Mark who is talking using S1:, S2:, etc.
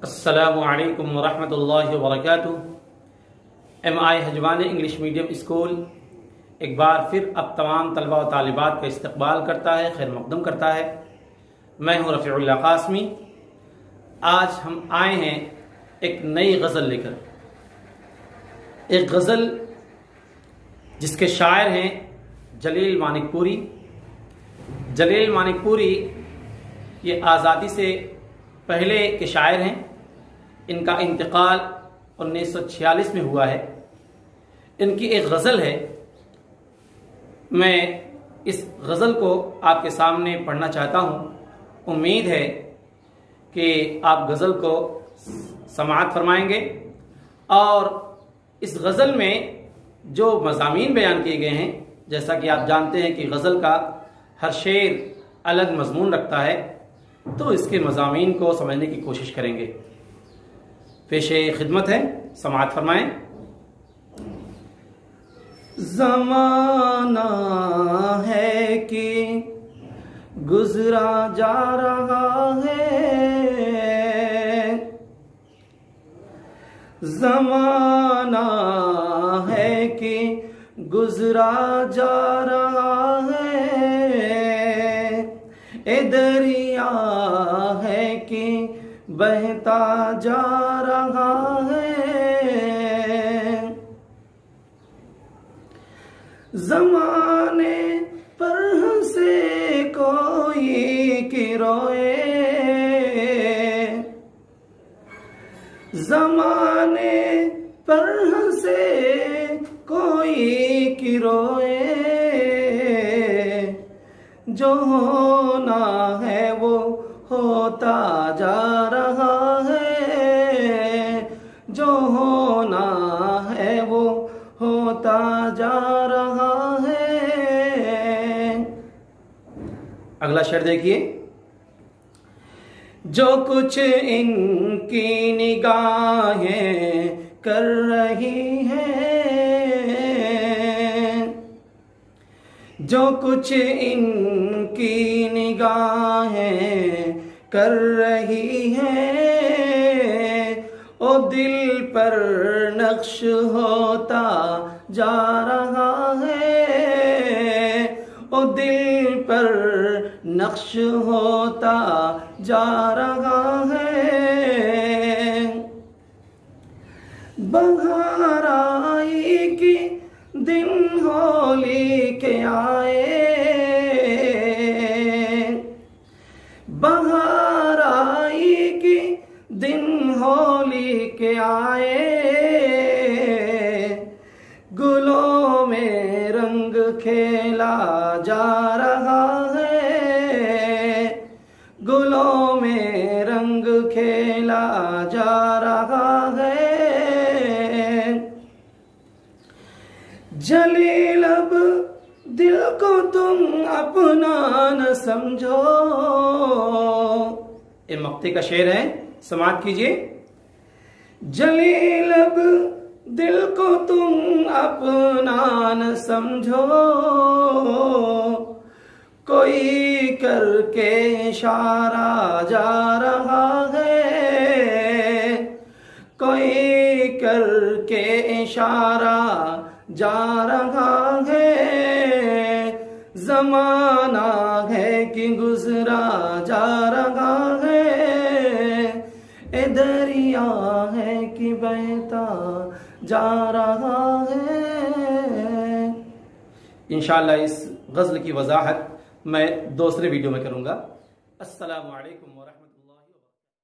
S1: अस्सलामु अलैकुम वरहमतुल्लाहि वबरकातुहू। MI हजवान इंग्लिश मीडियम स्कूल एक बार फिर अब तमाम तलबा व तालिबात का इस्तकबाल करता है, खैर मकदम करता है। मैं हूँ रफ़ीउल्लाह क़ासमी। आज हम आए हैं एक नई गज़ल लेकर, एक गज़ल जिसके शायर हैं जलील मानिकपुरी। जलील मानिकपुरी ये आज़ादी से पहले के शायर हैं। इनका इंतकाल 1946 में हुआ है। इनकी एक गज़ल है, मैं इस गज़ल को आपके सामने पढ़ना चाहता हूँ। उम्मीद है कि आप गज़ल को समाअत फरमाएंगे और इस गज़ल में जो मज़ामीन बयान किए गए हैं, जैसा कि आप जानते हैं कि गज़ल का हर शेर अलग मज़मून रखता है, तो इसके मज़ामीन को समझने की कोशिश करेंगे। पेशे खिदमत है, समाअत फरमाएं। ज़माना है कि गुज़रा जा रहा है, ज़माना है कि गुज़रा जा रहा है। ए दरिया है कि बहता जा रहा है। ज़माने पर हंसे कोई कि रोए, ज़माने पर हंसे कोई कि रोए। जो होना है वो होता जा रहा है, जो होना है वो होता जा रहा है। अगला शेर देखिए। जो कुछ इनकी निगाहें कर रही हैं, जो कुछ इनकी निगाहें कर रही हैं, ओ दिल पर नक्श होता जा रहा है, ओ दिल पर नक्श होता जा रहा है। बहार आई कि दिन होली के आए, बहार आई कि दिन होली के आए। गुलों में रंग खेला जा रहा है, गुलों में रंग खेला जा रहा है। जलील अब दिल को तुम अपना न समझो। ये मक्ते का शेर है, समाअत कीजिए। जलील अब दिल को तुम अपना न समझो, कोई करके इशारा जा रहा है, कोई करके इशारा जा रहा है। ज़माना है कि गुज़रा जा रहा है, ए दरिया है कि बहता जा रहा है। इंशाअल्लाह इस गज़ल की वज़ाहत मैं दूसरे वीडियो में करूँगा। अस्सलामु अलैकुम व रहमतुल्लाह।